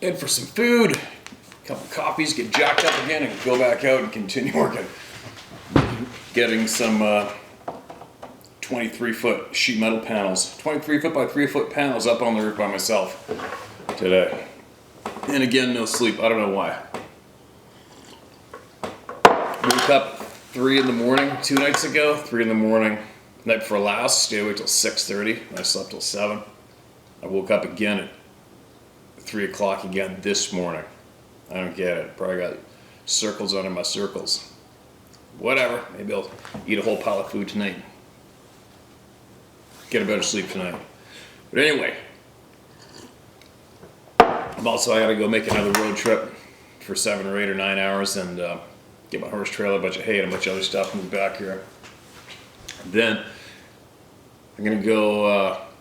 in for some food, a couple coffees, get jacked up again, and go back out and continue working. Getting some 23-foot sheet metal panels, 23-foot by 3-foot panels up on the roof by myself today. And again, no sleep. I don't know why. Woke up 3 in the morning 2 nights ago, 3 in the morning night before last, stayed awake till 6:30. I slept till 7. I woke up again at 3 o'clock again this morning. I don't get it. Probably got circles under my circles. Whatever. Maybe I'll eat a whole pile of food tonight. Get a better sleep tonight. But anyway, I gotta go make another road trip for 7 or 8 or 9 hours and get my horse trailer, a bunch of hay, and a bunch of other stuff in the back here. Then I'm gonna go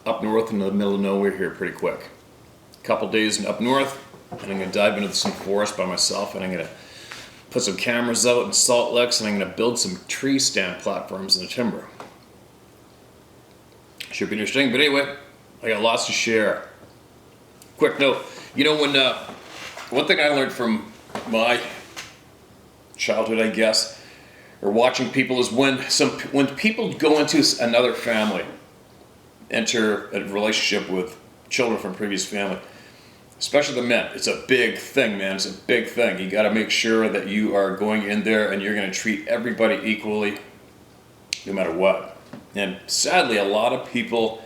up north into the middle of nowhere here pretty quick. A couple days up north, and I'm gonna dive into some forest by myself, and I'm gonna put some cameras out in salt licks, and I'm gonna build some tree stand platforms in the timber. Should be interesting, but anyway, I got lots to share. Quick note, you know, when one thing I learned from my childhood, I guess, or watching people, is when people go into another family, enter a relationship with children from previous family, especially the men, it's a big thing, man. It's a big thing. You got to make sure that you are going in there and you're going to treat everybody equally, no matter what. And sadly, a lot of people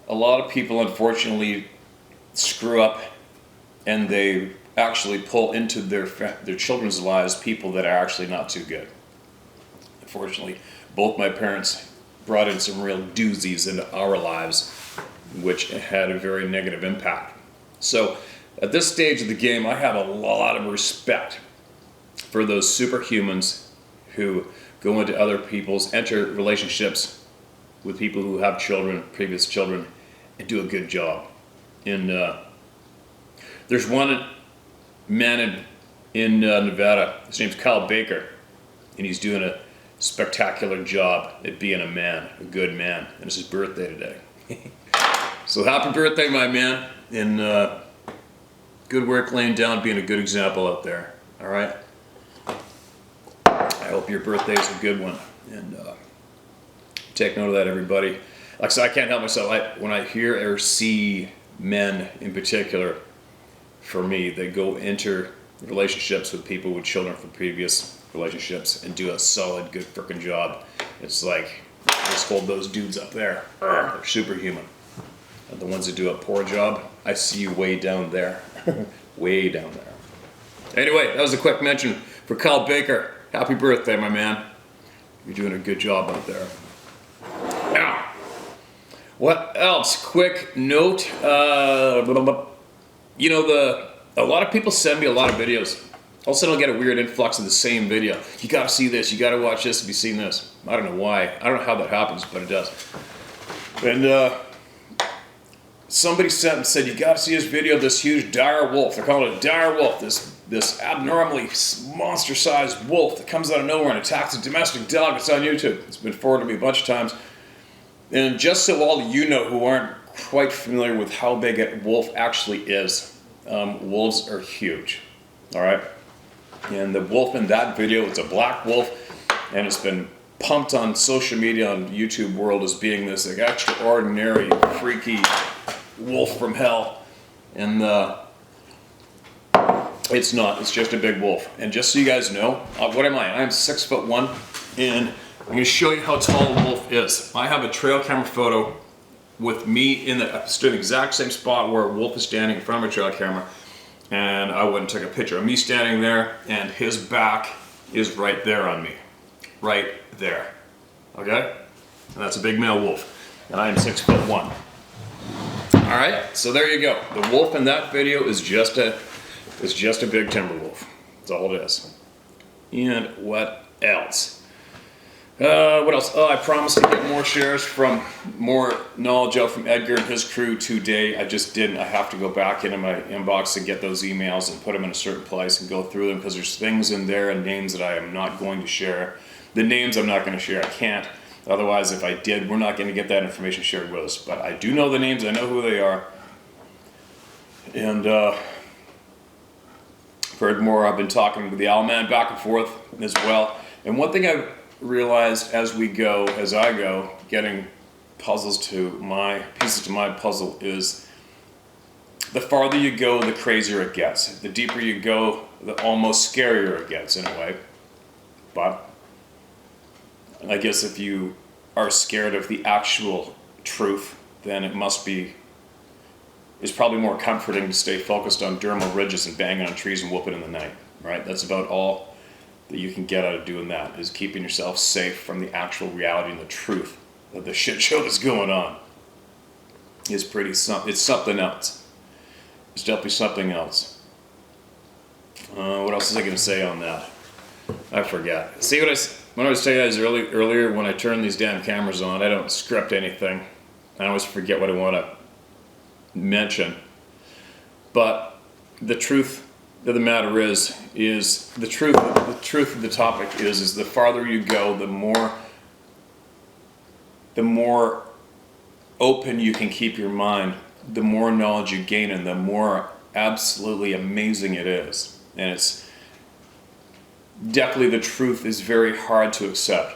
unfortunately screw up, and they actually pull into their children's lives people that are actually not too good. Unfortunately, both my parents brought in some real doozies into our lives, which had a very negative impact. So at this stage of the game, I have a lot of respect for those superhumans who go into enter relationships with people who have children, previous children, and do a good job. And there's one man in Nevada, his name's Kyle Baker, and he's doing a spectacular job at being a man, a good man, and it's his birthday today. So happy birthday, my man, and good work laying down, being a good example out there, all right? I hope your birthday is a good one, and take note of that, everybody. Like I said, I can't help myself. When I hear or see men in particular, for me, they go enter relationships with people with children from previous relationships and do a solid, good frickin' job. It's like, I just hold those dudes up there. They're superhuman. And the ones that do a poor job, I see you way down there. Way down there. Anyway, that was a quick mention for Kyle Baker. Happy birthday, my man. You're doing a good job out there. Now, what else? Quick note. You know, a lot of people send me a lot of videos. All of a sudden I'll get a weird influx of the same video. You gotta see this, you gotta watch this, have you seen this? I don't know why. I don't know how that happens, but it does. And somebody sent and said, you gotta see this video of this huge dire wolf. They're calling it a dire wolf. This abnormally monster-sized wolf that comes out of nowhere and attacks a domestic dog. It's on YouTube. It's been forwarded to me a bunch of times. And just so all of you know who aren't quite familiar with how big a wolf actually is, wolves are huge, all right? And the wolf in that video, it's a black wolf, and it's been pumped on social media, on YouTube world, as being this like, extraordinary, freaky wolf from hell. And it's not, it's just a big wolf. And just so you guys know, what am I? I'm 6'1", and I'm gonna show you how tall the wolf is. I have a trail camera photo with me in the exact same spot where a wolf is standing in front of a trail camera, and I went and took a picture of me standing there, and his back is right there on me. Right there. Okay? And that's a big male wolf. And I am 6'1". Alright, so there you go. The wolf in that video is just a big timber wolf. That's all it is. And what else? What else? Oh, I promised to get more shares from more knowledge out from Edgar and his crew today. I just didn't. I have to go back into my inbox and get those emails and put them in a certain place and go through them, because there's things in there and names that I am not going to share. The names I'm not going to share. I can't. Otherwise, if I did, we're not going to get that information shared with us. But I do know the names. I know who they are. And Furthermore, I've been talking with the Owl Man back and forth as well. And one thing I've realized as I go, getting pieces to my puzzle is the farther you go, the crazier it gets. The deeper you go, the almost scarier it gets in a way. But I guess if you are scared of the actual truth, then it's probably more comforting to stay focused on dermal ridges and banging on trees and whooping in the night, right? That's about all that you can get out of doing that, is keeping yourself safe from the actual reality and the truth of the shit show that's going on. It's something else. It's definitely something else. What else was I going to say on that? I forget. See when I was telling you guys earlier, when I turn these damn cameras on, I don't script anything. I always forget what I want to mention. But the truth of the matter is the truth of the topic is the farther you go, the more open you can keep your mind, the more knowledge you gain, and the more absolutely amazing it is. And it's definitely, the truth is very hard to accept.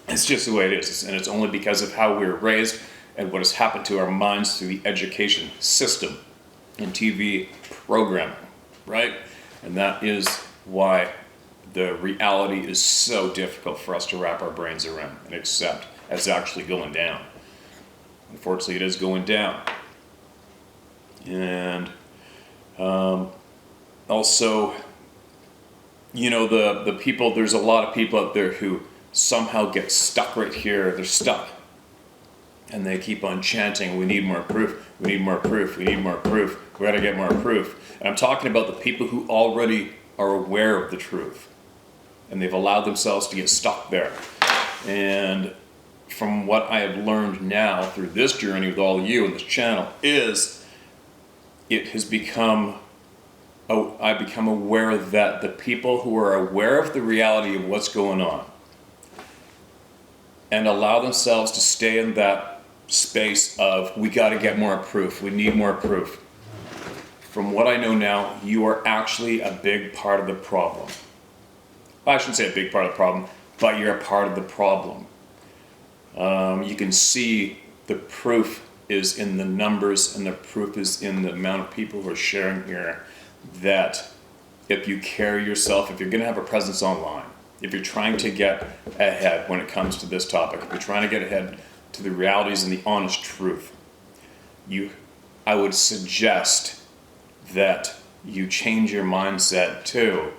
It's just the way it is, and it's only because of how we were raised and what has happened to our minds through the education system and TV programming, right? And that is why the reality is so difficult for us to wrap our brains around and accept as actually going down. Unfortunately, it is going down. And also, you know, the people, there's a lot of people out there who somehow get stuck right here. They're stuck. And they keep on chanting, we need more proof, we need more proof, we need more proof, we gotta get more proof. And I'm talking about the people who already are aware of the truth. And they've allowed themselves to get stuck there. And from what I have learned now through this journey with all of you and this channel is, it has become, I've become aware that the people who are aware of the reality of what's going on and allow themselves to stay in that space of, we got to get more proof, we need more proof. From what I know now, you are actually a big part of the problem. I shouldn't say a big part of the problem, but you're a part of the problem. You can see the proof is in the numbers, and the proof is in the amount of people who are sharing here, that if you carry yourself, if you're going to have a presence online, if you're trying to get ahead when it comes to this topic, if you're trying to get ahead to the realities and the honest truth, I would suggest that you change your mindset too.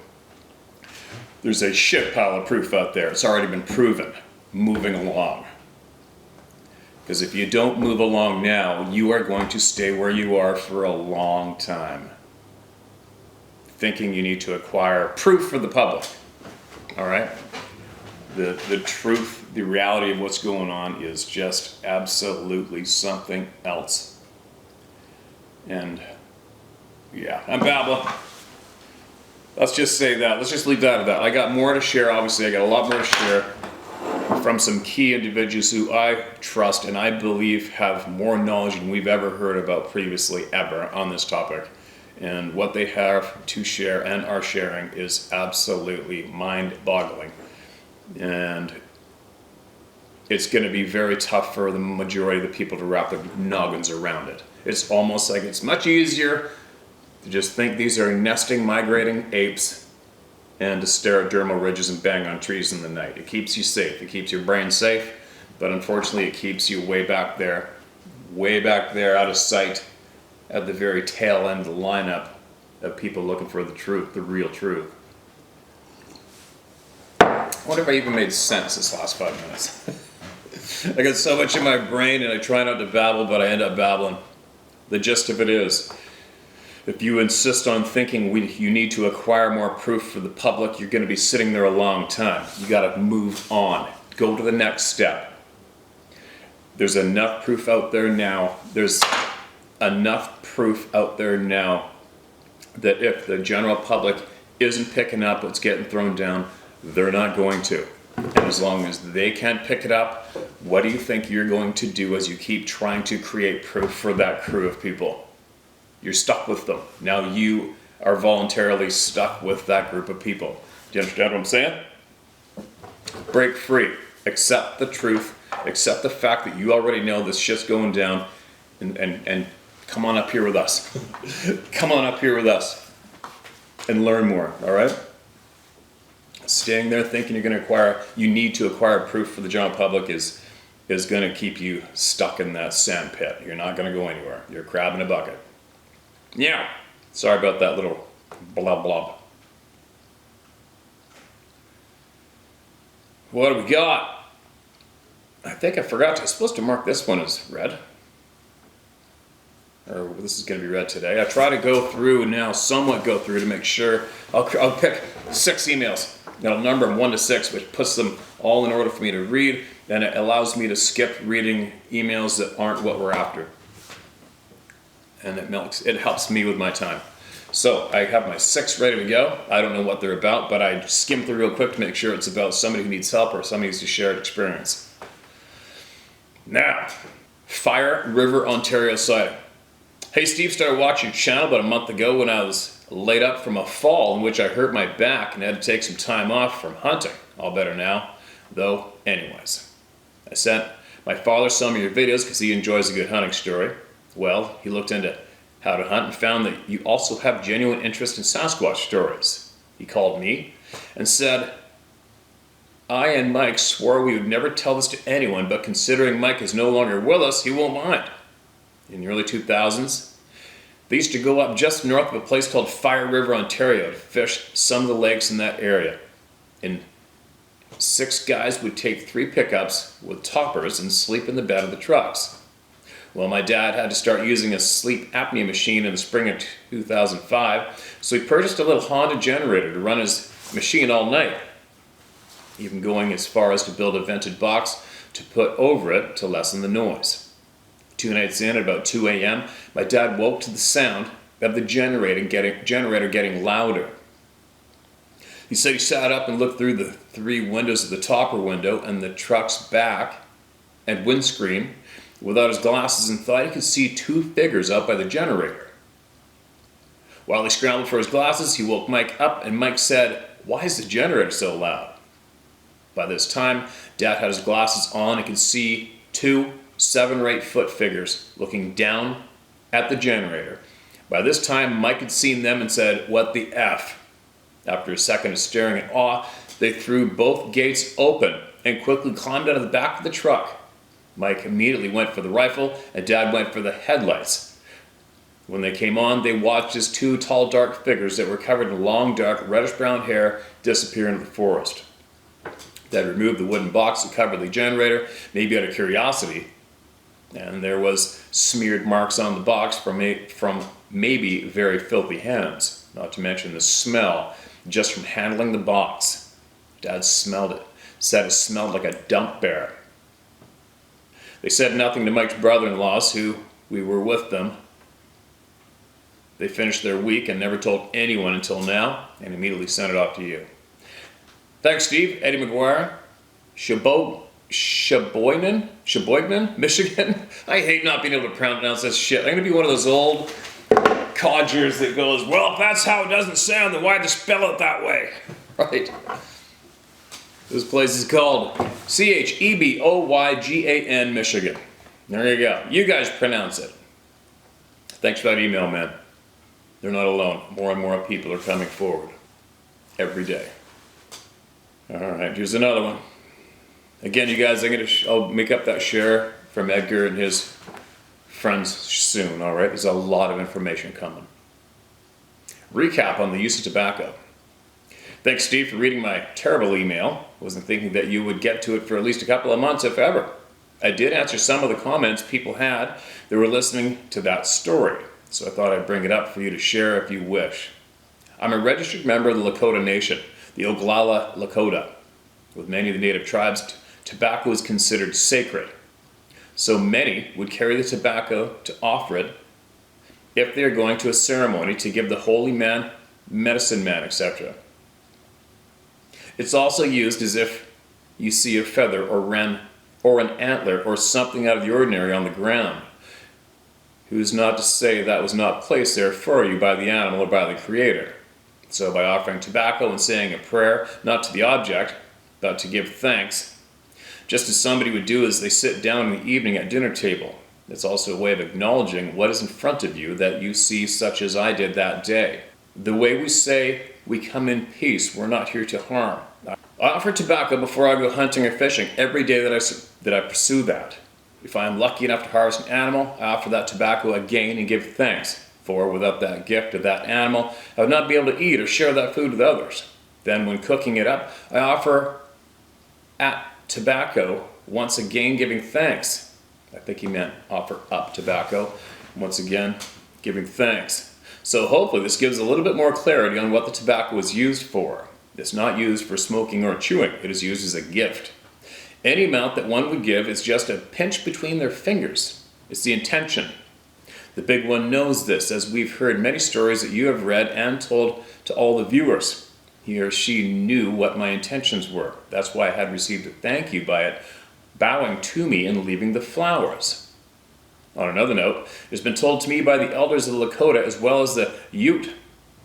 There's a shit pile of proof out there. It's already been proven. Moving along. Because if you don't move along now, you are going to stay where you are for a long time, thinking you need to acquire proof for the public. All right? The truth, the reality of what's going on is just absolutely something else. And yeah, I'm babbling. Let's just say that. Let's just leave that at that. I got more to share, obviously. I got a lot more to share from some key individuals who I trust and I believe have more knowledge than we've ever heard about previously ever on this topic. And what they have to share and are sharing is absolutely mind-boggling. And it's going to be very tough for the majority of the people to wrap their noggins around it. It's almost like it's much easier to just think these are nesting, migrating apes and to stare at dermal ridges and bang on trees in the night. It keeps you safe. It keeps your brain safe, but unfortunately it keeps you way back there out of sight at the very tail end of the lineup of people looking for the truth, the real truth. I wonder if I even made sense this last 5 minutes. I got so much in my brain and I try not to babble, but I end up babbling. The gist of it is, if you insist on thinking you need to acquire more proof for the public, you're going to be sitting there a long time. You got to move on. Go to the next step. There's enough proof out there now. There's enough proof out there now that if the general public isn't picking up what's getting thrown down, they're not going to. And as long as they can't pick it up, what do you think you're going to do as you keep trying to create proof for that crew of people? You're stuck with them. Now you are voluntarily stuck with that group of people. Do you understand what I'm saying? Break free. Accept the truth. Accept the fact that you already know this shit's going down, and come on up here with us. Come on up here with us and learn more, all right? Staying there thinking you need to acquire proof for the general public is going to keep you stuck in that sand pit. You're not going to go anywhere. You're a crab in a bucket. Yeah. Sorry about that little blah blah. What do we got? I think I forgot. I was supposed to mark this one as red. Or this is going to be read today. I try to go through now, somewhat go through to make sure. I'll pick 6 emails. I'll number them 1 to 6, which puts them all in order for me to read. And it allows me to skip reading emails that aren't what we're after. And it helps me with my time. So I have my 6 ready to go. I don't know what they're about, but I skim through real quick to make sure it's about somebody who needs help or somebody who's shared experience. Now, Fire River, Ontario sighting. Hey Steve, started watching your channel about a month ago when I was laid up from a fall in which I hurt my back and had to take some time off from hunting. All better now, though anyways. I sent my father some of your videos because he enjoys a good hunting story. Well, he looked into how to hunt and found that you also have genuine interest in Sasquatch stories. He called me and said, I and Mike swore we would never tell this to anyone, but considering Mike is no longer with us, he won't mind. In the early 2000s, they used to go up just north of a place called Fire River, Ontario to fish some of the lakes in that area. And 6 guys would take 3 pickups with toppers and sleep in the bed of the trucks. Well, my dad had to start using a sleep apnea machine in the spring of 2005, so he purchased a little Honda generator to run his machine all night, even going as far as to build a vented box to put over it to lessen the noise. 2 nights in, at about 2 a.m., my dad woke to the sound of the generator getting louder. He said he sat up and looked through the 3 windows of the topper window and the truck's back and windscreen without his glasses and thought he could see 2 figures out by the generator. While he scrambled for his glasses, he woke Mike up and Mike said, "Why is the generator so loud?" By this time, Dad had his glasses on and could see 2 7 or 8 foot figures looking down at the generator. By this time, Mike had seen them and said, "What the F?" After a second of staring in awe, they threw both gates open and quickly climbed out of the back of the truck. Mike immediately went for the rifle and Dad went for the headlights. When they came on, they watched as 2 tall dark figures that were covered in long dark reddish-brown hair disappear into the forest. Dad removed the wooden box that covered the generator, maybe out of curiosity, and there was smeared marks on the box from maybe very filthy hands, not to mention the smell just from handling the box. Dad smelled it, said it smelled like a dump bear. They said nothing to Mike's brother-in-laws, who we were with them. They finished their week and never told anyone until now, and immediately sent it off to you. Thanks, Steve. Eddie McGuire, Sheboygan, Michigan. I hate not being able to pronounce this shit. I'm going to be one of those old codgers that goes, well, if that's how it doesn't sound, then why'd they spell it that way? Right? This place is called Cheboygan, Michigan. There you go. You guys pronounce it. Thanks for that email, man. They're not alone. More and more people are coming forward every day. All right, here's another one. Again, you guys, I'll make up that share from Edgar and his friends soon, all right? There's a lot of information coming. Recap on the use of tobacco. Thanks, Steve, for reading my terrible email. Wasn't thinking that you would get to it for at least a couple of months, if ever. I did answer some of the comments people had that were listening to that story, so I thought I'd bring it up for you to share if you wish. I'm a registered member of the Lakota Nation, the Oglala Lakota. With many of the native tribes, tobacco is considered sacred. So many would carry the tobacco to offer it if they are going to a ceremony to give the holy man, medicine man, etc. It's also used as if you see a feather or an antler or something out of the ordinary on the ground. who's not to say that was not placed there for you by the animal or by the Creator. So by offering tobacco and saying a prayer, not to the object, but to give thanks, just as somebody would do as they sit down in the evening at dinner table. It's also a way of acknowledging what is in front of you that you see, such as I did that day. The way we say, we come in peace, we're not here to harm. I offer tobacco before I go hunting or fishing every day that I pursue that. If I am lucky enough to harvest an animal, I offer that tobacco again and give thanks, for without that gift of that animal, I would not be able to eat or share that food with others. Then when cooking it up, I offer at tobacco, once again giving thanks. I think he meant offer up tobacco, once again giving thanks. So hopefully this gives a little bit more clarity on what the tobacco is used for. It's not used for smoking or chewing, it is used as a gift. Any amount that one would give is just a pinch between their fingers. It's the intention. The big one knows this, as we've heard many stories that you have read and told to all the viewers. He or she knew what my intentions were. That's why I had received a thank you by it, bowing to me and leaving the flowers. On another note, it has been told to me by the elders of the Lakota as well as the Ute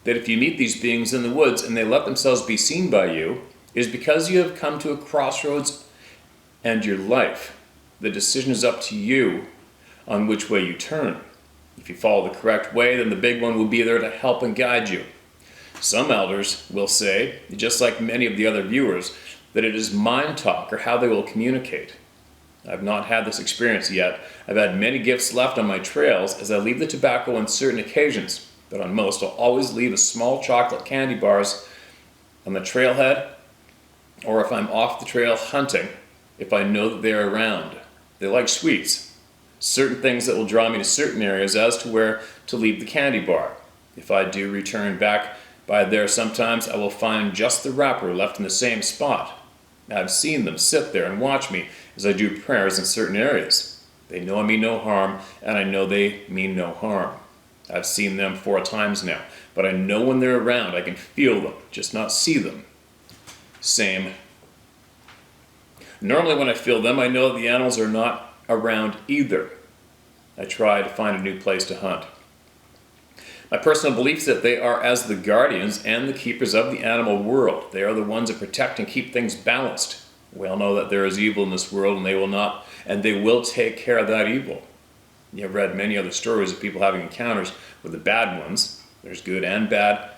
that if you meet these beings in the woods and they let themselves be seen by you, it is because you have come to a crossroads and your life. The decision is up to you on which way you turn. If you follow the correct way, then the big one will be there to help and guide you. Some elders will say, just like many of the other viewers, that it is mind talk or how they will communicate. I've not had this experience yet. I've had many gifts left on my trails as I leave the tobacco on certain occasions, but on most I'll always leave a small chocolate candy bars on the trailhead, or if I'm off the trail hunting, if I know that they're around. They like sweets. Certain things that will draw me to certain areas as to where to leave the candy bar. If I do return back by there sometimes, I will find just the wrapper left in the same spot. I've seen them sit there and watch me as I do prayers in certain areas. They know I mean no harm, and I know they mean no harm. I've seen them 4 times now, but I know when they're around. I can feel them, just not see them. Same. Normally when I feel them, I know the animals are not around either. I try to find a new place to hunt. My personal belief is that they are as the guardians and the keepers of the animal world. They are the ones that protect and keep things balanced. We all know that there is evil in this world, and they will take care of that evil. You've read many other stories of people having encounters with the bad ones. There's good and bad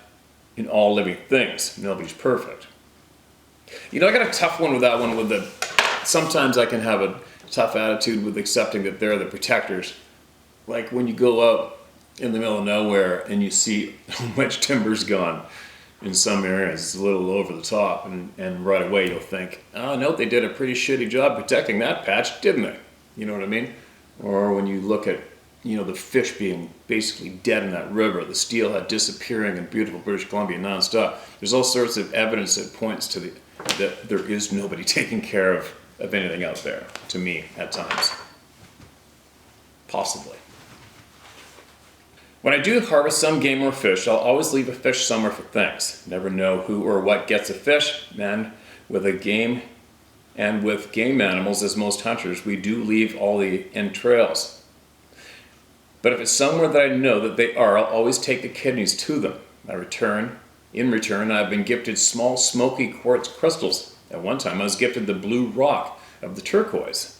in all living things. Nobody's perfect. You know, I got a tough one with that one. Sometimes I can have a tough attitude with accepting that they're the protectors. Like when you go out in the middle of nowhere and you see how much timber's gone in some areas, it's a little over the top, and right away you'll think, oh no, they did a pretty shitty job protecting that patch, didn't they? You know what I mean? Or when you look at, the fish being basically dead in that river, the steelhead disappearing in beautiful British Columbia nonstop. There's all sorts of evidence that points to that there is nobody taking care of anything out there, to me, at times. Possibly. When I do harvest some game or fish, I'll always leave a fish somewhere for thanks. Never know who or what gets a fish, and with game animals, as most hunters, we do leave all the entrails. But if it's somewhere that I know that they are, I'll always take the kidneys to them. In return, I've been gifted small smoky quartz crystals. At one time, I was gifted the blue rock of the turquoise.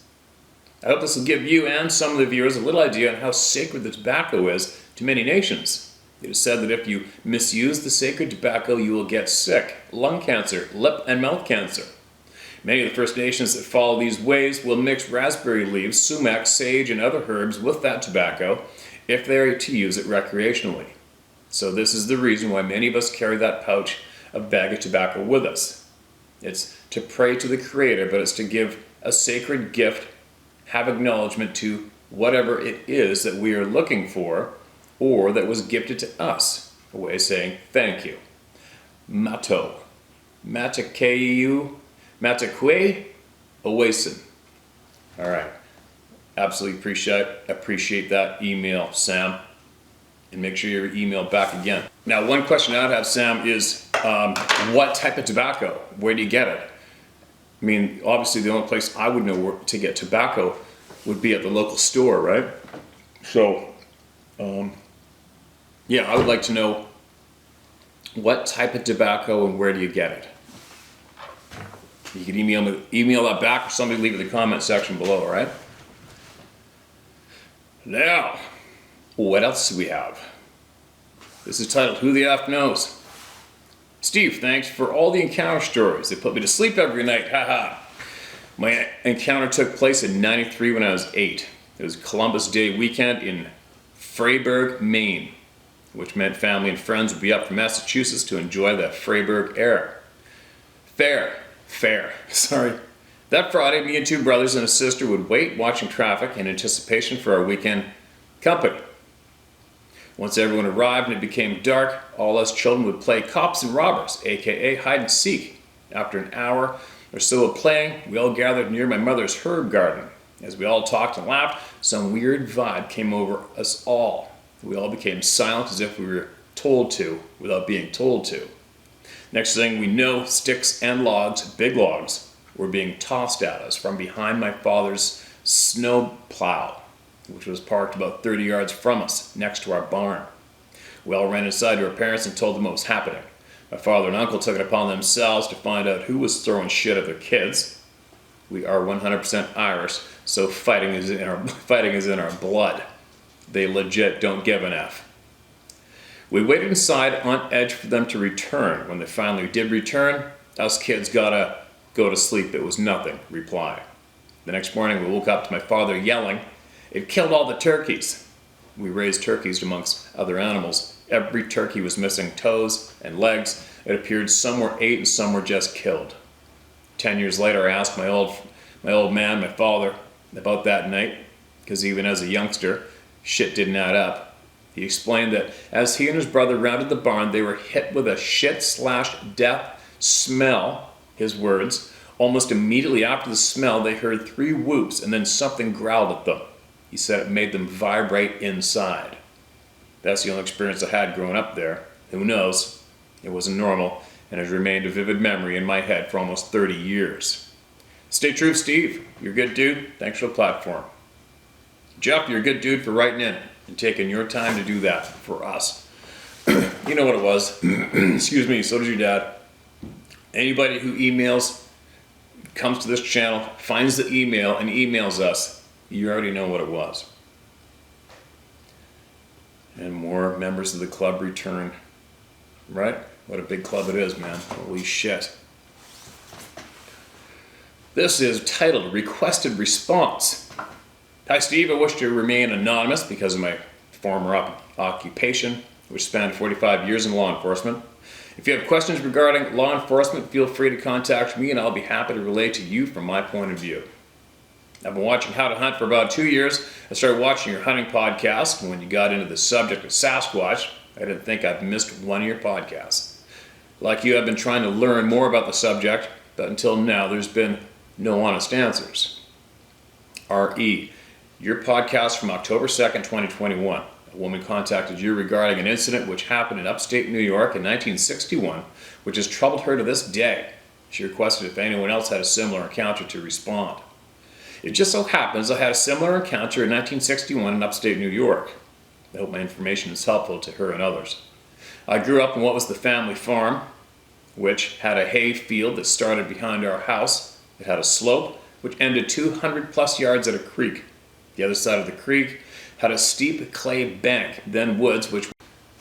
I hope this will give you and some of the viewers a little idea on how sacred the tobacco is to many nations. It is said that if you misuse the sacred tobacco, you will get sick, lung cancer, lip and mouth cancer. Many of the First Nations that follow these ways will mix raspberry leaves, sumac, sage, and other herbs with that tobacco if they are to use it recreationally. So this is the reason why many of us carry that pouch of bag of tobacco with us. It's to pray to the Creator, but it's to give a sacred gift, have acknowledgement to whatever it is that we are looking for or that was gifted to us. A way of saying thank you. Mato. Matakeu. Matakwe. Owasin. All right. Absolutely appreciate that email, Sam. And make sure you email back again. Now, one question I'd have, Sam, is what type of tobacco? Where do you get it? I mean, obviously the only place I would know where to get tobacco would be at the local store, right? So Yeah, I would like to know what type of tobacco and where do you get it? You can email that back, or somebody leave it in the comment section below, all right? Now, what else do we have? This is titled, Who the F Knows? Steve, thanks for all the encounter stories. They put me to sleep every night, haha. My encounter took place in '93 when I was 8. It was Columbus Day weekend in Freiburg, Maine, which meant family and friends would be up from Massachusetts to enjoy the Freiburg air. Fair, sorry. That Friday, me and two brothers and a sister would wait watching traffic in anticipation for our weekend company. Once everyone arrived and it became dark, all us children would play cops and robbers, aka hide and seek. After an hour or so of playing, we all gathered near my mother's herb garden. As we all talked and laughed, some weird vibe came over us all. We all became silent as if we were told to, without being told to. Next thing we know, sticks and logs, big logs, were being tossed at us from behind my father's snow plow, which was parked about 30 yards from us, next to our barn. We all ran inside to our parents and told them what was happening. My father and uncle took it upon themselves to find out who was throwing shit at their kids. We are 100% Irish, so fighting is in our blood. They legit don't give an F. We waited inside on edge for them to return. When they finally did return, us kids gotta go to sleep. It was nothing, reply. The next morning we woke up to my father yelling, "It killed all the turkeys." We raised turkeys amongst other animals. Every turkey was missing toes and legs. It appeared some were ate and some were just killed. 10 years later I asked my old man, my father, about that night, because even as a youngster, shit didn't add up. He explained that as he and his brother rounded the barn, they were hit with a shit/death smell, his words. Almost immediately after the smell, they heard 3 whoops and then something growled at them. He said it made them vibrate inside. That's the only experience I had growing up there. Who knows? It wasn't normal and has remained a vivid memory in my head for almost 30 years. Stay true, Steve. You're a good dude. Thanks for the platform. Jeff, you're a good dude for writing in and taking your time to do that for us. You know what it was. Excuse me, so does your dad. Anybody who emails, comes to this channel, finds the email and emails us, you already know what it was. And more members of the club return. Right? What a big club it is, man. Holy shit. This is titled Requested Response. Hi Steve, I wish to remain anonymous because of my former occupation, which spanned 45 years in law enforcement. If you have questions regarding law enforcement, feel free to contact me and I'll be happy to relate to you from my point of view. I've been watching How to Hunt for about 2 years. I started watching your hunting podcast, and when you got into the subject of Sasquatch, I didn't think I've missed one of your podcasts. Like you, I've been trying to learn more about the subject, but until now there's been no honest answers. R.E. Your podcast from October 2nd, 2021. A woman contacted you regarding an incident which happened in upstate New York in 1961, which has troubled her to this day. She requested if anyone else had a similar encounter to respond. It just so happens I had a similar encounter in 1961 in upstate New York. I hope my information is helpful to her and others. I grew up in what was the family farm, which had a hay field that started behind our house. It had a slope, which ended 200 plus yards at a creek. The other side of the creek had a steep clay bank, then woods, which...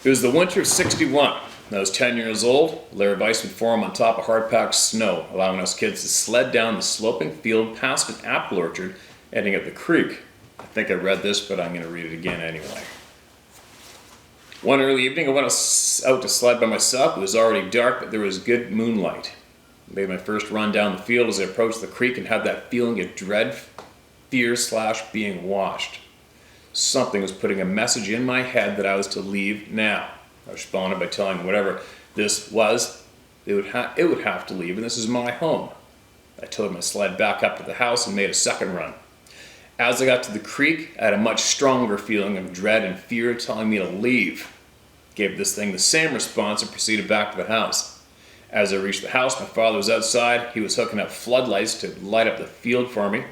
It was the winter of '61. When I was 10 years old, a layer of ice would form on top of hard-packed snow, allowing us kids to sled down the sloping field past an apple orchard, ending at the creek. I think I read this, but I'm going to read it again anyway. One early evening, I went out to sled by myself. It was already dark, but there was good moonlight. I made my first run down the field as I approached the creek and had that feeling of dread, fear/being washed. Something was putting a message in my head that I was to leave now. I responded by telling them whatever this was, it would have to leave, and this is my home. I towed my sled back up to the house and made a second run. As I got to the creek, I had a much stronger feeling of dread and fear telling me to leave. Gave this thing the same response and proceeded back to the house. As I reached the house, my father was outside. He was hooking up floodlights to light up the field for me.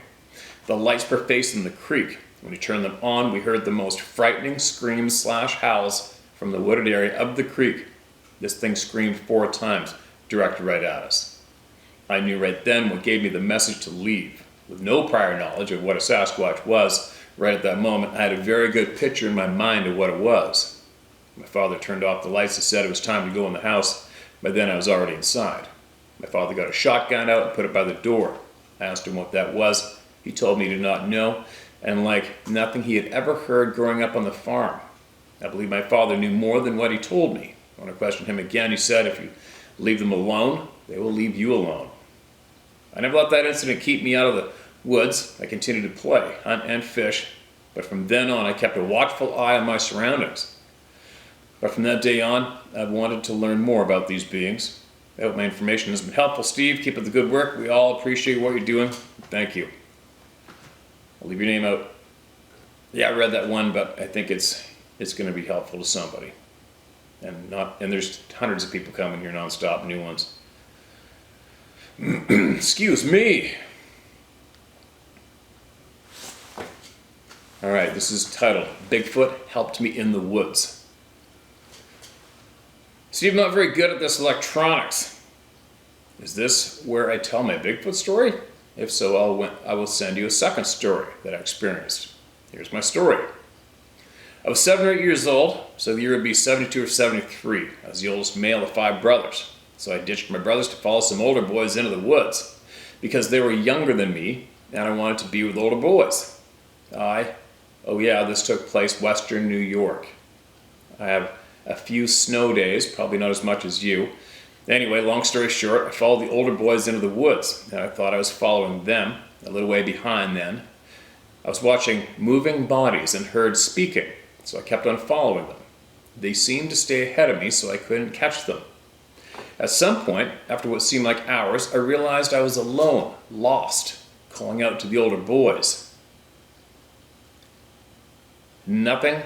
The lights were facing the creek. When he turned them on, we heard the most frightening screams / howls from the wooded area of the creek. This thing screamed 4 times, directed right at us. I knew right then what gave me the message to leave. With no prior knowledge of what a Sasquatch was, right at that moment, I had a very good picture in my mind of what it was. My father turned off the lights and said it was time to go in the house. By then I was already inside. My father got a shotgun out and put it by the door. I asked him what that was. He told me he did not know, and like nothing he had ever heard growing up on the farm. I believe my father knew more than what he told me. When I questioned him again, he said, if you leave them alone, they will leave you alone. I never let that incident keep me out of the woods. I continued to play, hunt, and fish, but from then on I kept a watchful eye on my surroundings. But from that day on, I've wanted to learn more about these beings. I hope my information has been helpful. Steve, keep up the good work. We all appreciate what you're doing. Thank you. I'll leave your name out. Yeah, I read that one, but I think it's going to be helpful to somebody. And there's hundreds of people coming here nonstop, new ones. Excuse me. All right, this is titled, Bigfoot Helped Me in the Woods. Steve, I'm not very good at this electronics. Is this where I tell my Bigfoot story? If so, I will send you a second story that I experienced. Here's my story. I was 7 or 8 years old, so the year would be 72 or 73. I was the oldest male of 5 brothers, so I ditched my brothers to follow some older boys into the woods because they were younger than me and I wanted to be with older boys. This took place western New York. I have a few snow days, probably not as much as you. Anyway, long story short, I followed the older boys into the woods, and I thought I was following them, a little way behind then. I was watching moving bodies and heard speaking, so I kept on following them. They seemed to stay ahead of me, so I couldn't catch them. At some point, after what seemed like hours, I realized I was alone, lost, calling out to the older boys. Nothing,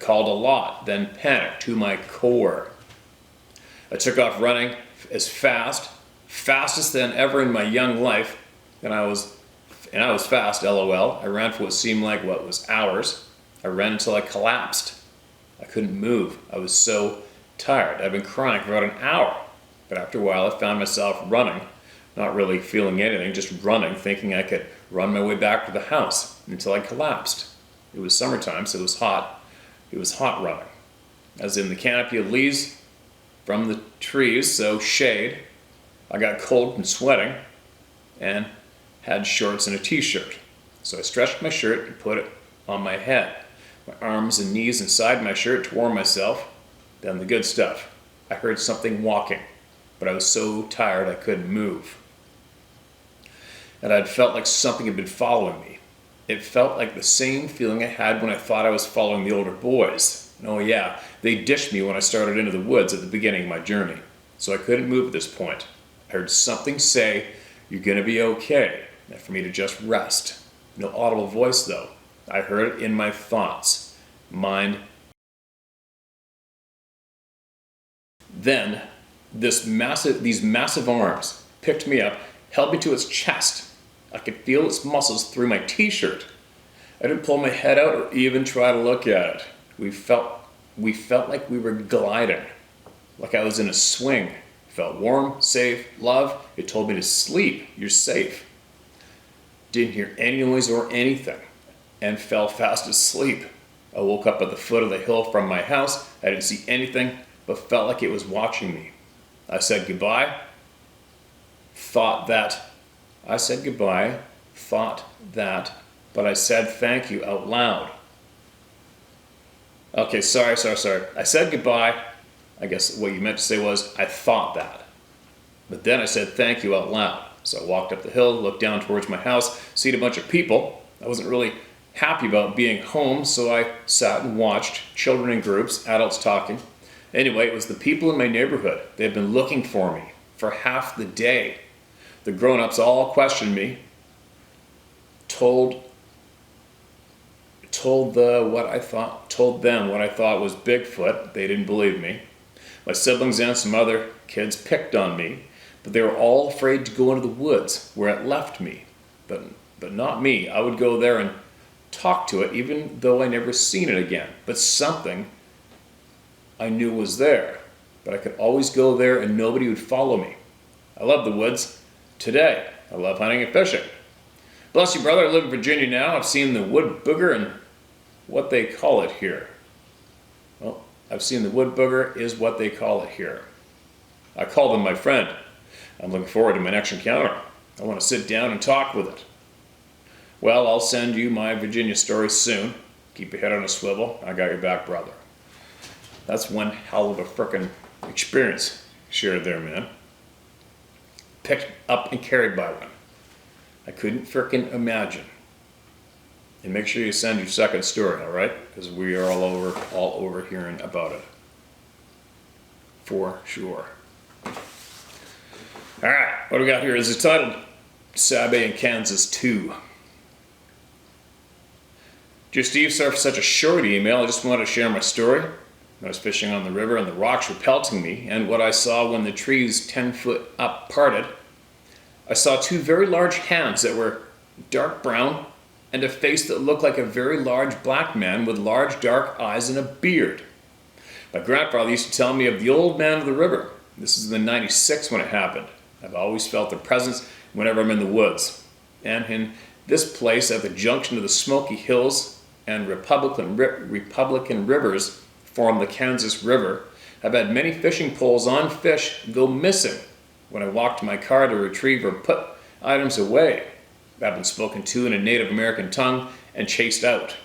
called a lot, then panicked to my core. I took off running as fastest than ever in my young life, and I was fast, LOL. I ran for what seemed like what was hours. I ran until I collapsed. I couldn't move. I was so tired. I'd been crying for about an hour, but after a while I found myself running, not really feeling anything, just running, thinking I could run my way back to the house until I collapsed. It was summertime, so it was hot. It was hot running. I was in the canopy of leaves from the trees, so shade. I got cold and sweating and had shorts and a t-shirt. So I stretched my shirt and put it on my head. My arms and knees inside my shirt to warm myself. Then the good stuff. I heard something walking, but I was so tired I couldn't move. And I'd felt like something had been following me. It felt like the same feeling I had when I thought I was following the older boys. And oh yeah, they dished me when I started into the woods at the beginning of my journey. So I couldn't move at this point. I heard something say, "You're gonna be okay," and for me to just rest. No audible voice though. I heard it in my thoughts. Mind. Then, these massive arms picked me up, held me to its chest. I could feel its muscles through my t-shirt. I didn't pull my head out or even try to look at it. We felt like we were gliding, like I was in a swing. It felt warm, safe, love. It told me to sleep. You're safe. Didn't hear any noise or anything, and fell fast asleep. I woke up at the foot of the hill from my house. I didn't see anything, but felt like it was watching me. I said goodbye. I said goodbye, thought that, but I said thank you out loud. Okay, sorry. I said goodbye. I guess what you meant to say was, I thought that. But then I said thank you out loud. So I walked up the hill, looked down towards my house, seen a bunch of people. I wasn't really happy about being home, so I sat and watched children in groups, adults talking. Anyway, it was the people in my neighborhood. They had been looking for me for half the day. The grown-ups all questioned me, told them what I thought was Bigfoot. They didn't believe me. My siblings and some other kids picked on me, but they were all afraid to go into the woods where it left me. But not me. I would go there and talk to it, even though I never seen it again. But something I knew was there. But I could always go there and nobody would follow me. I love the woods. Today, I love hunting and fishing. Bless you, brother. I live in Virginia now. I've seen the wood booger and what they call it here. Well, I've seen the wood booger is what they call it here. I call them my friend. I'm looking forward to my next encounter. I want to sit down and talk with it. Well, I'll send you my Virginia story soon. Keep your head on a swivel. I got your back, brother. That's one hell of a frickin' experience shared there, man. Picked up and carried by one. I couldn't frickin' imagine. And make sure you send your second story, all right? Because we are all over hearing about it. For sure. All right, what do we got here is titled Sabe in Kansas 2. Dear Steve, sorry for such a short email. I just wanted to share my story. I was fishing on the river and the rocks were pelting me, and what I saw when the trees 10 foot up parted, I saw two very large hands that were dark brown and a face that looked like a very large black man with large dark eyes and a beard. My grandfather used to tell me of the old man of the river. This is in '96 when it happened. I've always felt their presence whenever I'm in the woods. And in this place at the junction of the Smoky Hills and Republican rivers form the Kansas River, I've had many fishing poles on fish go missing when I walk to my car to retrieve or put items away. I've been spoken to in a Native American tongue and chased out.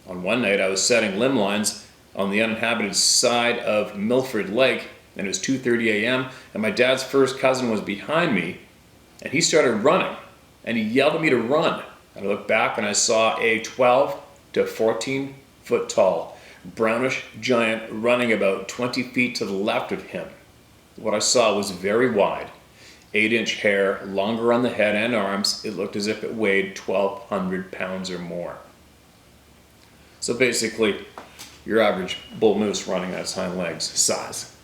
On one night I was setting limb lines on the uninhabited side of Milford Lake, and it was 2:30 a.m. and my dad's first cousin was behind me, and he started running, and he yelled at me to run. And I looked back and I saw a 12 to 14 foot tall, brownish giant running about 20 feet to the left of him. What I saw was very wide, 8-inch hair, longer on the head and arms. It looked as if it weighed 1,200 pounds or more. So basically, your average bull moose running on its hind legs size.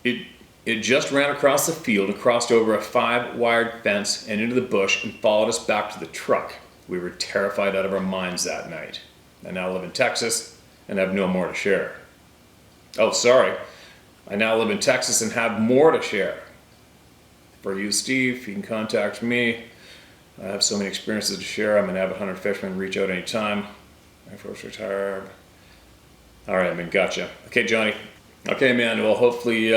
It just ran across the field and crossed over a 5-wired fence and into the bush and followed us back to the truck. We were terrified out of our minds that night. I now live in Texas and have no more to share. Oh, sorry. I now live in Texas and have more to share. For you, Steve, you can contact me. I have so many experiences to share. I'm an avid hunter fisherman. Reach out anytime. My first retired. All right, man, gotcha. Okay, Johnny. Okay, man, well, hopefully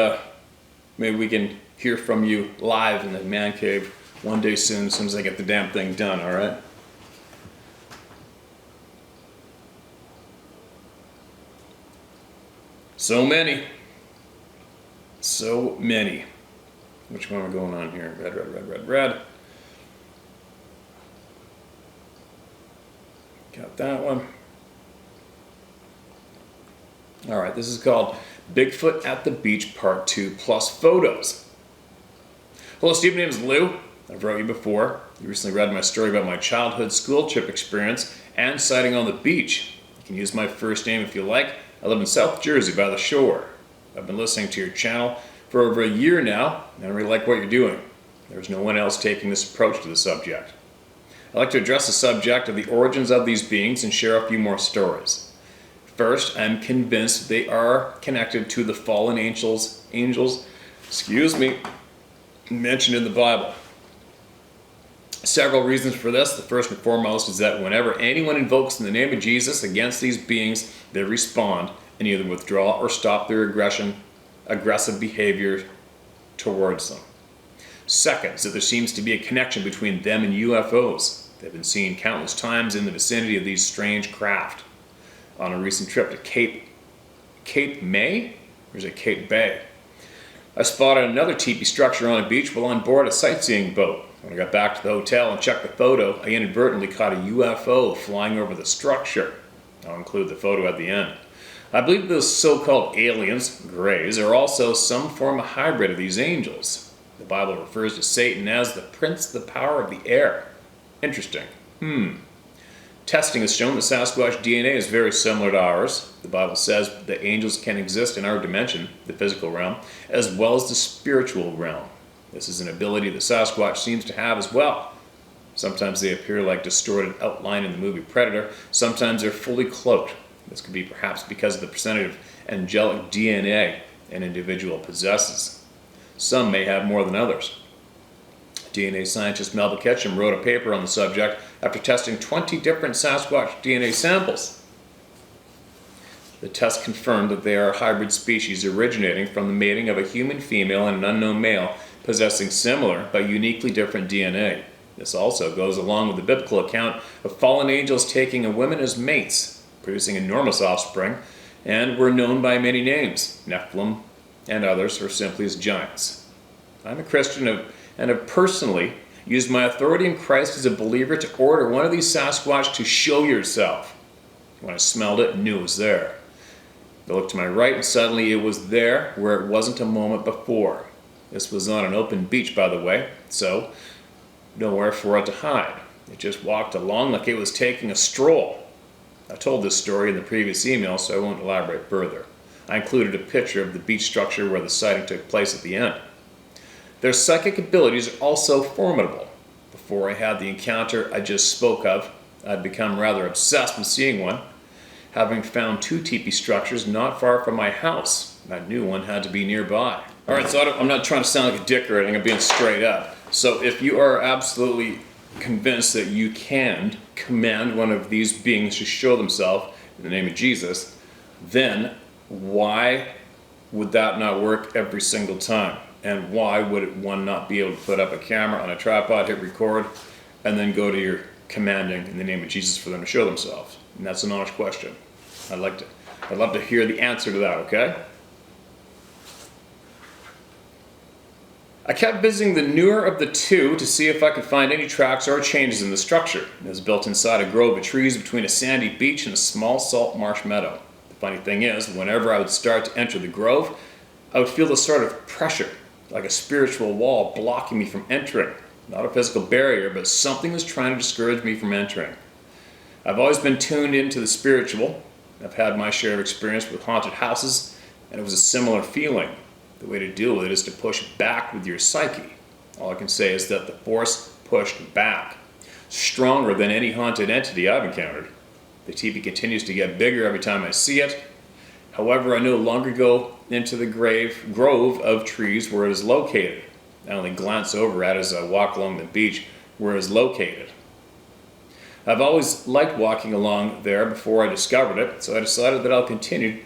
maybe we can hear from you live in the man cave one day soon, as soon as I get the damn thing done, all right? So many. So many. Which one are we going on here? Red, red, red, red, red. Got that one. All right, this is called Bigfoot at the Beach Part 2 plus photos. Hello, Steve. My name is Lou. I've wrote you before. You recently read my story about my childhood school trip experience and sighting on the beach. You can use my first name if you like. I live in South Jersey by the shore. I've been listening to your channel for over a year now, and I really like what you're doing. There's no one else taking this approach to the subject. I'd like to address the subject of the origins of these beings and share a few more stories. First, I'm convinced they are connected to the fallen angels, mentioned in the Bible. Several reasons for this. The first and foremost is that whenever anyone invokes in the name of Jesus against these beings, they respond and either withdraw or stop their aggressive behavior towards them. Second is that there seems to be a connection between them and UFOs. They've been seen countless times in the vicinity of these strange craft. On a recent trip to Cape May? Or is it Cape Bay? I spotted another teepee structure on a beach while on board a sightseeing boat. When I got back to the hotel and checked the photo, I inadvertently caught a UFO flying over the structure. I'll include the photo at the end. I believe those so-called aliens, greys, are also some form of hybrid of these angels. The Bible refers to Satan as the prince of the power of the air. Interesting. Testing has shown that Sasquatch DNA is very similar to ours. The Bible says that angels can exist in our dimension, the physical realm, as well as the spiritual realm. This is an ability that Sasquatch seems to have as well. Sometimes they appear like distorted outline in the movie Predator. Sometimes they're fully cloaked. This could be perhaps because of the percentage of angelic DNA an individual possesses. Some may have more than others. DNA scientist Melba Ketchum wrote a paper on the subject after testing 20 different Sasquatch DNA samples. The test confirmed that they are a hybrid species originating from the mating of a human female and an unknown male possessing similar but uniquely different DNA. This also goes along with the biblical account of fallen angels taking a women as mates, producing enormous offspring, and were known by many names, Nephilim and others, or simply as giants. I'm a Christian and have personally used my authority in Christ as a believer to order one of these Sasquatch to show yourself. When I smelled it, I knew it was there. I looked to my right and suddenly it was there where it wasn't a moment before. This was on an open beach, by the way, so nowhere for it to hide. It just walked along like it was taking a stroll. I told this story in the previous email, so I won't elaborate further. I included a picture of the beach structure where the sighting took place at the end. Their psychic abilities are also formidable. Before I had the encounter I just spoke of, I'd become rather obsessed with seeing one. Having found 2 teepee structures not far from my house, I knew one had to be nearby. Alright, so I'm not trying to sound like a dick or anything, I'm being straight up. So if you are absolutely convinced that you can command one of these beings to show themselves in the name of Jesus, then why would that not work every single time? And why would one not be able to put up a camera on a tripod, hit record, and then go to your commanding in the name of Jesus for them to show themselves? And that's an honest question. I'd love to hear the answer to that, okay? I kept visiting the newer of the 2 to see if I could find any tracks or changes in the structure. It was built inside a grove of trees between a sandy beach and a small salt marsh meadow. The funny thing is, whenever I would start to enter the grove, I would feel this sort of pressure, like a spiritual wall blocking me from entering. Not a physical barrier, but something was trying to discourage me from entering. I've always been tuned into the spiritual. I've had my share of experience with haunted houses, and it was a similar feeling. The way to deal with it is to push back with your psyche. All I can say is that the force pushed back, stronger than any haunted entity I've encountered. The teepee continues to get bigger every time I see it. However, I no longer go into the grove of trees where it is located. I only glance over at it as I walk along the beach where it is located. I've always liked walking along there before I discovered it, so I decided that I'll continue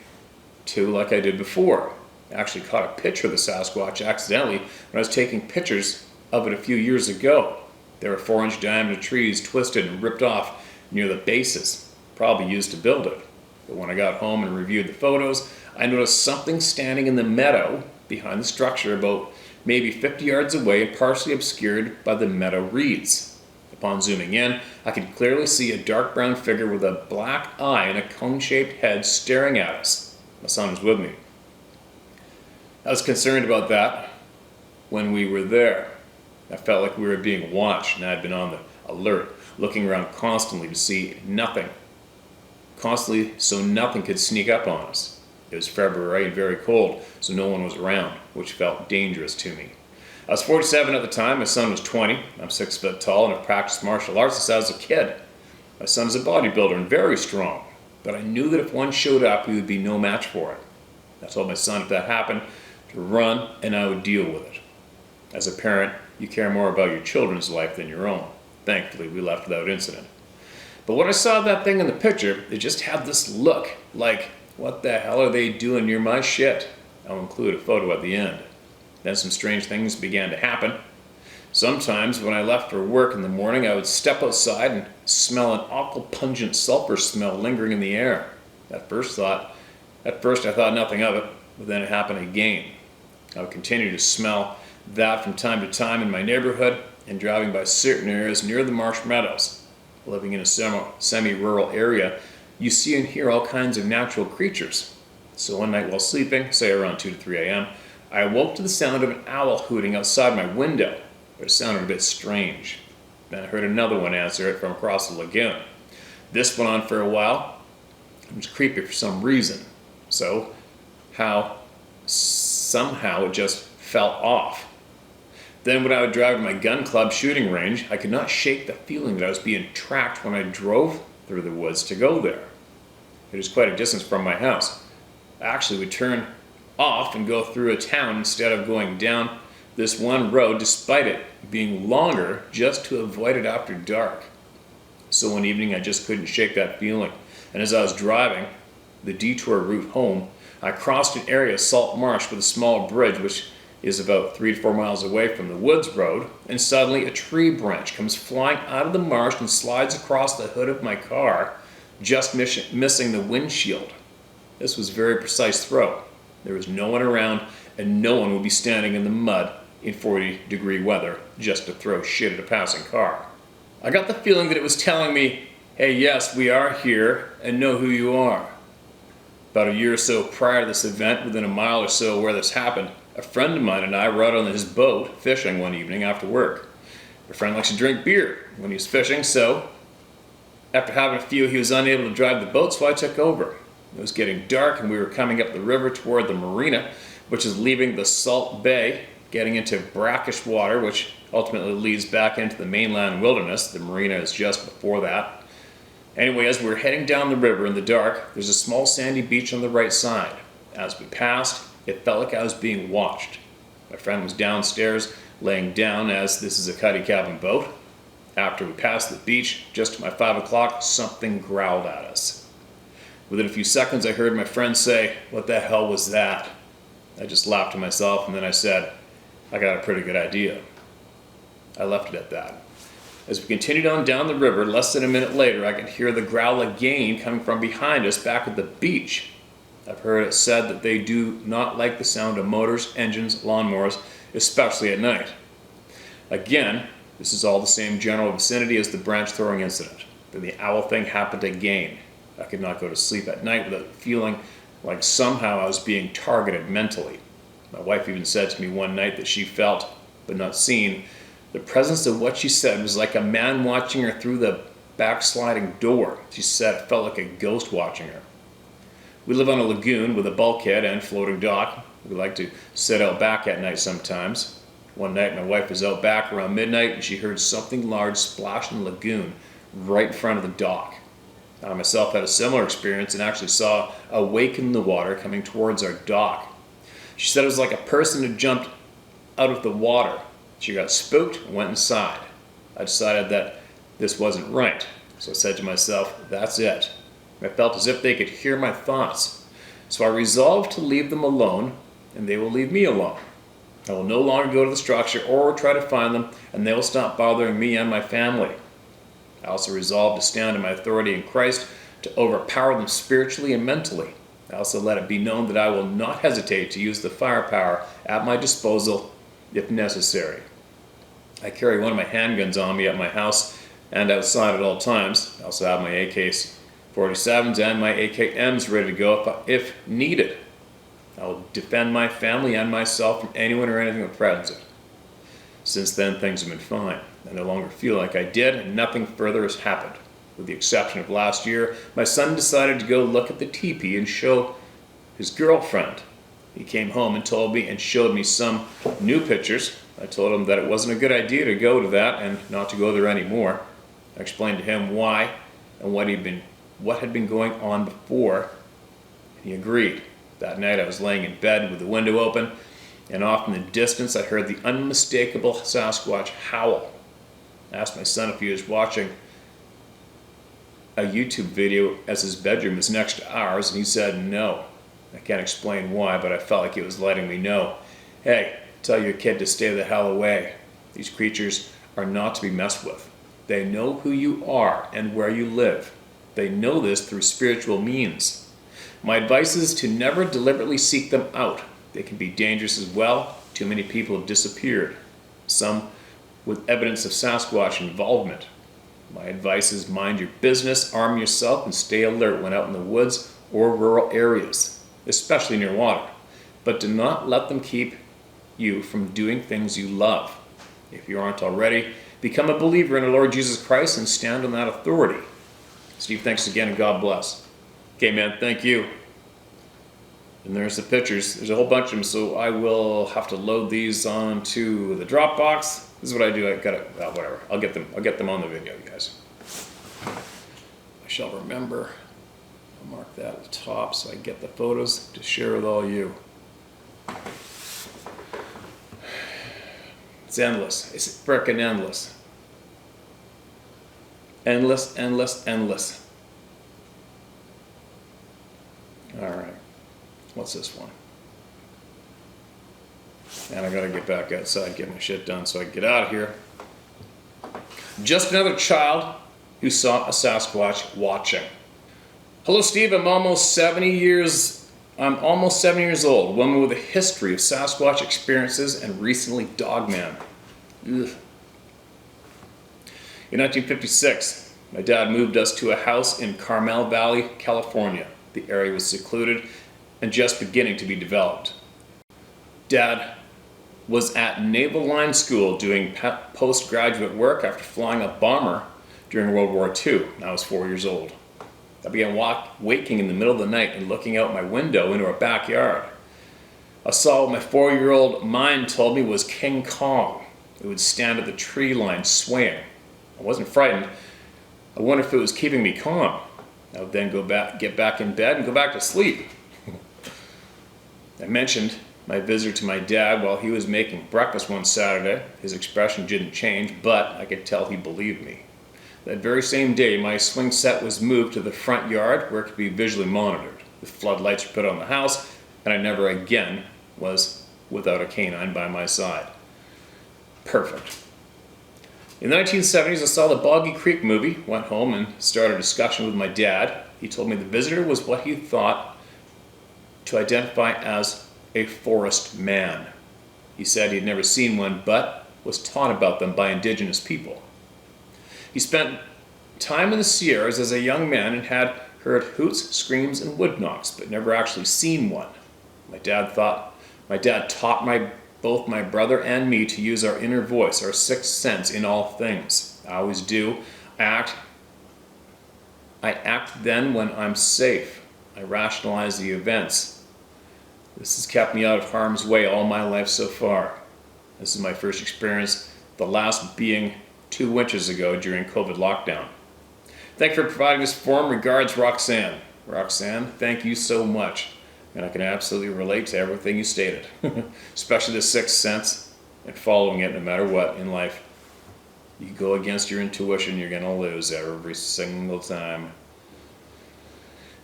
to like I did before. I actually caught a picture of the Sasquatch accidentally when I was taking pictures of it a few years ago. There were 4-inch diameter trees twisted and ripped off near the bases, probably used to build it. But when I got home and reviewed the photos, I noticed something standing in the meadow behind the structure about maybe 50 yards away and partially obscured by the meadow reeds. Upon zooming in, I could clearly see a dark brown figure with a black eye and a cone-shaped head staring at us. My son was with me. I was concerned about that when we were there. I felt like we were being watched and I had been on the alert, looking around constantly to see nothing. Constantly, so nothing could sneak up on us. It was February and very cold, so no one was around, which felt dangerous to me. I was 47 at the time, my son was 20. I'm 6 foot tall and have practiced martial arts since I was a kid. My son is a bodybuilder and very strong, but I knew that if one showed up, he would be no match for it. I told my son if that happened, to run and I would deal with it. As a parent, you care more about your children's life than your own. Thankfully, we left without incident. But when I saw that thing in the picture, it just had this look like, what the hell are they doing near my shit? I'll include a photo at the end. Then some strange things began to happen. Sometimes when I left for work in the morning, I would step outside and smell an awful pungent sulfur smell lingering in the air. At first I thought nothing of it, but then it happened again. I would continue to smell that from time to time in my neighborhood and driving by certain areas near the marsh meadows. Living in a semi-rural area, you see and hear all kinds of natural creatures. So one night while sleeping, say around 2 to 3 a.m., I awoke to the sound of an owl hooting outside my window, but it sounded a bit strange. Then I heard another one answer it from across the lagoon. This went on for a while. It was creepy for some reason. Somehow it just fell off. Then when I would drive to my gun club shooting range, I could not shake the feeling that I was being tracked when I drove through the woods to go there. It was quite a distance from my house. I actually would turn off and go through a town instead of going down this one road, despite it being longer, just to avoid it after dark. So one evening I just couldn't shake that feeling. And as I was driving the detour route home, I crossed an area of salt marsh with a small bridge, which is about 3 to 4 miles away from the woods road, and suddenly a tree branch comes flying out of the marsh and slides across the hood of my car, just missing the windshield. This was a very precise throw. There was no one around, and no one would be standing in the mud in 40-degree weather just to throw shit at a passing car. I got the feeling that it was telling me, hey, yes, we are here and know who you are. About a year or so prior to this event, within a mile or so where this happened, a friend of mine and I were out on his boat fishing one evening after work. My friend likes to drink beer when he's fishing, so after having a few, he was unable to drive the boat, so I took over. It was getting dark and we were coming up the river toward the marina, which is leaving the Salt Bay, getting into brackish water, which ultimately leads back into the mainland wilderness. The marina is just before that. Anyway, as we were heading down the river in the dark, there's a small sandy beach on the right side. As we passed, it felt like I was being watched. My friend was downstairs laying down, as this is a cuddy cabin boat. After we passed the beach, just at my 5 o'clock, something growled at us. Within a few seconds, I heard my friend say, "What the hell was that?" I just laughed to myself, and then I said, "I got a pretty good idea." I left it at that. As we continued on down the river, less than a minute later, I could hear the growl again coming from behind us back at the beach. I've heard it said that they do not like the sound of motors, engines, lawnmowers, especially at night. Again, this is all the same general vicinity as the branch throwing incident. Then the owl thing happened again. I could not go to sleep at night without feeling like somehow I was being targeted mentally. My wife even said to me one night that she felt, but not seen, the presence of what she said was like a man watching her through the backsliding door. She said it felt like a ghost watching her. We live on a lagoon with a bulkhead and floating dock. We like to sit out back at night sometimes. One night my wife was out back around midnight and she heard something large splash in the lagoon right in front of the dock. I myself had a similar experience and actually saw a wake in the water coming towards our dock. She said it was like a person had jumped out of the water. She got spooked and went inside. I decided that this wasn't right, so I said to myself, that's it. I felt as if they could hear my thoughts. So I resolved to leave them alone, and they will leave me alone. I will no longer go to the structure or try to find them, and they will stop bothering me and my family. I also resolved to stand in my authority in Christ to overpower them spiritually and mentally. I also let it be known that I will not hesitate to use the firepower at my disposal if necessary. I carry one of my handguns on me at my house and outside at all times. I also have my AK-47s and my AKMs ready to go if needed. I will defend my family and myself from anyone or anything that threatens it. Since then, things have been fine. I no longer feel like I did, and nothing further has happened. With the exception of last year, my son decided to go look at the teepee and show his girlfriend. He came home and told me and showed me some new pictures. I told him that it wasn't a good idea to go to that and not to go there anymore. I explained to him why and what had been going on before, and he agreed. That night I was laying in bed with the window open, and off in the distance I heard the unmistakable Sasquatch howl. I asked my son if he was watching a YouTube video as his bedroom is next to ours, and he said no. I can't explain why, but I felt like it was letting me know, hey, tell your kid to stay the hell away. These creatures are not to be messed with. They know who you are and where you live. They know this through spiritual means. My advice is to never deliberately seek them out. They can be dangerous as well. Too many people have disappeared, some with evidence of Sasquatch involvement. My advice is mind your business, arm yourself, and stay alert when out in the woods or rural areas, especially near water. But do not let them keep you from doing things you love. If you aren't already, become a believer in the Lord Jesus Christ and stand on that authority. Steve, thanks again and God bless. Okay, man, thank you. And there's the pictures. There's a whole bunch of them, so I will have to load these onto the Dropbox. This is what I do. I got it. Whatever. I'll get them on the video, you guys. I shall remember. I'll mark that at the top so I get the photos to share with all you. It's endless. It's frickin' endless. Endless, endless, endless. All right. What's this one? And I gotta get back outside, get my shit done so I can get out of here. Just another child who saw a Sasquatch watching. Hello, Steve. I'm almost 70 years old. Woman with a history of Sasquatch experiences and recently dogman. Ugh. In 1956, my dad moved us to a house in Carmel Valley, California. The area was secluded and just beginning to be developed. Dad was at Naval Line School doing postgraduate work after flying a bomber during World War II. I was 4 years old. I began waking in the middle of the night and looking out my window into our backyard. I saw what my 4-year-old mind told me was King Kong. It would stand at the tree line swaying. I wasn't frightened. I wondered if it was keeping me calm. I would then get back in bed and go back to sleep. I mentioned my visit to my dad while he was making breakfast one Saturday. His expression didn't change, but I could tell he believed me. That very same day, my swing set was moved to the front yard where it could be visually monitored. The floodlights were put on the house, and I never again was without a canine by my side. Perfect. In the 1970s, I saw the Boggy Creek movie, went home and started a discussion with my dad. He told me the visitor was what he thought to identify as a forest man. He said he had never seen one, but was taught about them by indigenous people. He spent time in the Sierras as a young man and had heard hoots, screams, and wood knocks, but never actually seen one. My dad taught both my brother and me to use our inner voice, our sixth sense in all things. I always do. I act then when I'm safe. I rationalize the events. This has kept me out of harm's way all my life so far. This is my first experience, the last being 2 winters ago during COVID lockdown. Thank you for providing this forum. Regards, Roxanne. Roxanne, thank you so much. And I can absolutely relate to everything you stated, especially the sixth sense and following it no matter what in life. You go against your intuition, you're going to lose every single time.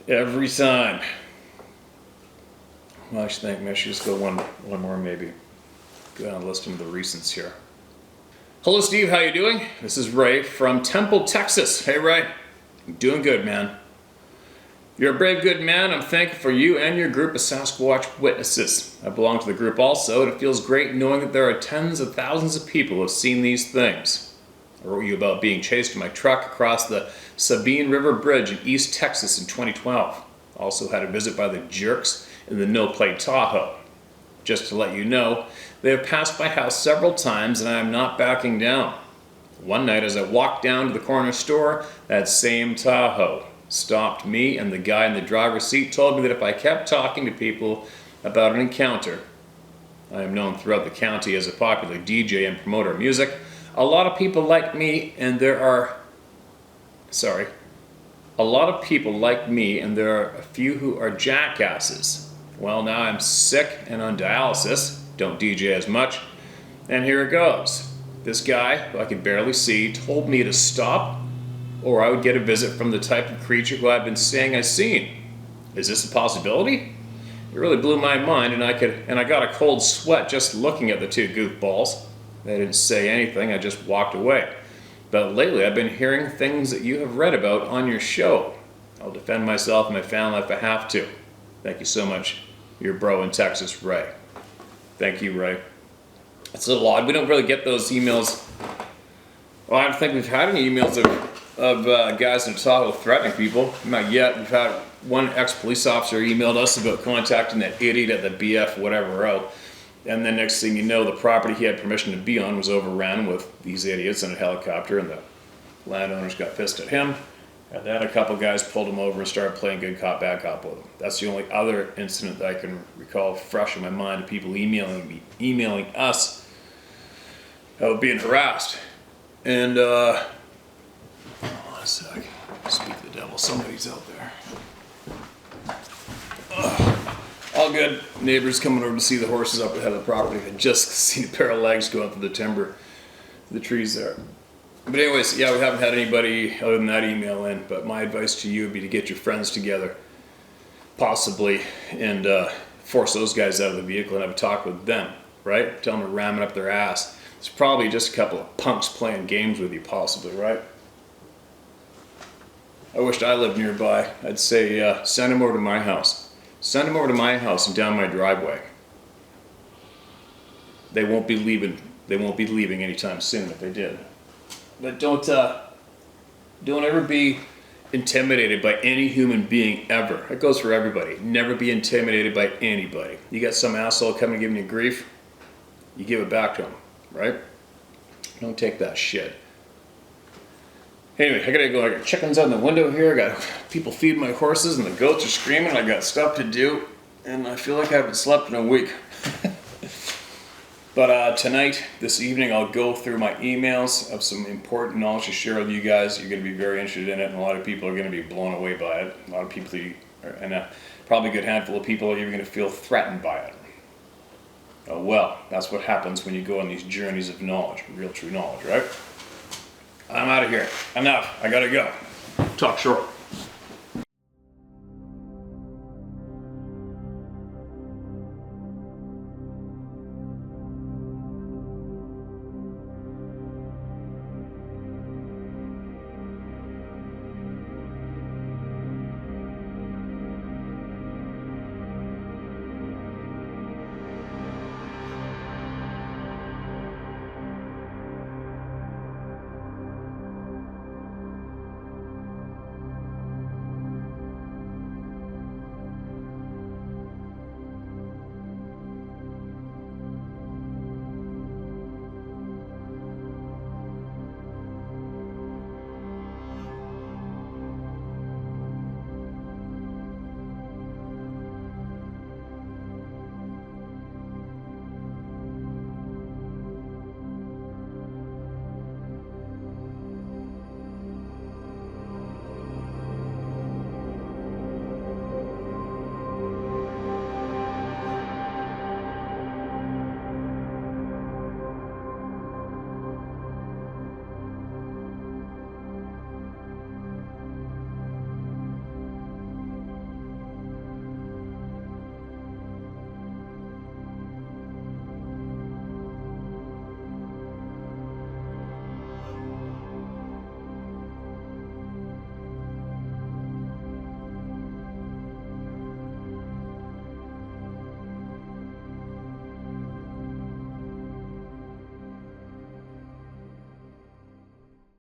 Every time. Well, I should just go one more maybe. Go down and listen to the recents here. Hello, Steve. How you doing? This is Ray from Temple, Texas. Hey, Ray. I'm doing good, man. You're a brave, good man. I'm thankful for you and your group of Sasquatch witnesses. I belong to the group also, and it feels great knowing that there are tens of thousands of people who have seen these things. I wrote you about being chased in my truck across the Sabine River Bridge in East Texas in 2012. Also had a visit by the jerks in the no-plate Tahoe. Just to let you know, they have passed my house several times and I am not backing down. One night as I walked down to the corner store, that same Tahoe stopped me, and the guy in the driver's seat told me that if I kept talking to people about an encounter, I am known throughout the county as a popular DJ and promoter of music. A lot of people like me and there are a few who are jackasses. Well, now I'm sick and on dialysis, don't DJ as much, and here it goes. This guy, who I could barely see, told me to stop or I would get a visit from the type of creature who I've been saying I've seen. Is this a possibility? It really blew my mind, and I got a cold sweat just looking at the two goofballs. They didn't say anything, I just walked away. But lately I've been hearing things that you have read about on your show. I'll defend myself and my family if I have to. Thank you so much. Your bro in Texas, Ray. Thank you, Ray. It's a little odd. We don't really get those emails. Well, I don't think we've had any emails of guys in Tahoe threatening people. Not yet. We've had one ex-police officer emailed us about contacting that idiot at the BF whatever out. And then next thing you know, the property he had permission to be on was overrun with these idiots in a helicopter, and the landowners got pissed at him. And then a couple guys pulled him over and started playing good cop, bad cop with him. That's the only other incident that I can recall fresh in my mind of people emailing us about being harassed. And, hold on a sec. Speak to the devil. Somebody's out there. All good. Neighbors coming over to see the horses up ahead of the property. I just seen a pair of legs go up to the timber, the trees there. But anyways, yeah, we haven't had anybody other than that email in, but my advice to you would be to get your friends together, possibly, and force those guys out of the vehicle and have a talk with them, right? Tell them to ram it up their ass. It's probably just a couple of punks playing games with you, possibly, right? I wished I lived nearby. I'd say send them over to my house. Send them over to my house and down my driveway. They won't be leaving. They won't be leaving anytime soon if they did. But don't ever be intimidated by any human being ever. It goes for everybody. Never be intimidated by anybody. You got some asshole coming giving you grief, you give it back to him, right? Don't take that shit. Anyway, I gotta go. I got chickens out in the window here. I got people feeding my horses and the goats are screaming. I got stuff to do and I feel like I haven't slept in a week. But tonight, this evening, I'll go through my emails of some important knowledge to share with you guys. You're going to be very interested in it, and a lot of people are going to be blown away by it. A lot of people, and probably a good handful of people are even going to feel threatened by it. Oh well, that's what happens when you go on these journeys of knowledge, real true knowledge, right? I'm out of here. Enough. I gotta go. Talk short.